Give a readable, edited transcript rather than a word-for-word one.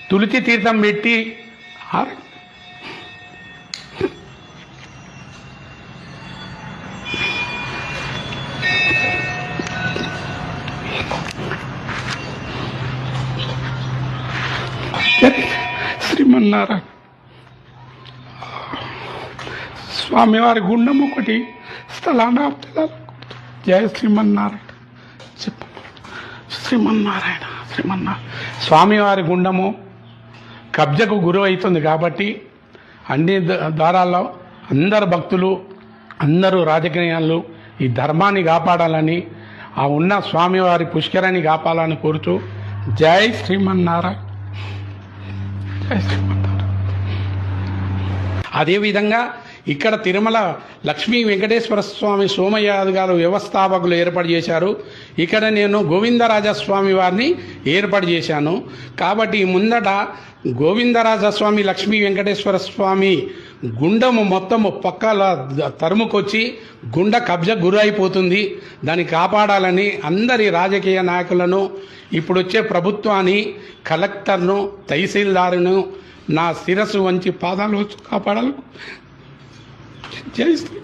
తులసి తీర్థం పెట్టి శ్రీమన్నారాయణ స్వామివారి గుండం ఒకటి స్థలాన్ని జయ శ్రీమన్నారాయణ చెప్పు. శ్రీమన్నారాయణ స్వామివారి గుండము కబ్జకు గురి అవుతుంది కాబట్టి అన్ని దారాల్లో అందరు భక్తులు అందరూ రాజకీయాలు ఈ ధర్మాన్ని కాపాడాలని ఆ ఉన్న స్వామివారి పుష్కరాన్ని కాపాడాలని కోరుతూ జై శ్రీమన్నారాయణ. జై శ్రీమన్నారాయణ. అదేవిధంగా ఇక్కడ తిరుమల లక్ష్మీ వెంకటేశ్వర స్వామి సోమయాజి గారు వ్యవస్థాపకులు ఏర్పాటు చేశారు. ఇక్కడ నేను గోవిందరాజస్వామి వారిని ఏర్పాటు చేశాను. కాబట్టి ముందట గోవిందరాజస్వామి లక్ష్మీ వెంకటేశ్వర స్వామి గుండము మొత్తము పక్కల తరుముకొచ్చి గుండ కబ్జా గురి అయిపోతుంది. దాన్ని కాపాడాలని అందరి రాజకీయ నాయకులను, ఇప్పుడు వచ్చే ప్రభుత్వాన్ని, కలెక్టర్ను, తహసీల్దారును నా శిరస్సు వంచి పాదాలు కాపాడాలి. జై శ్రీ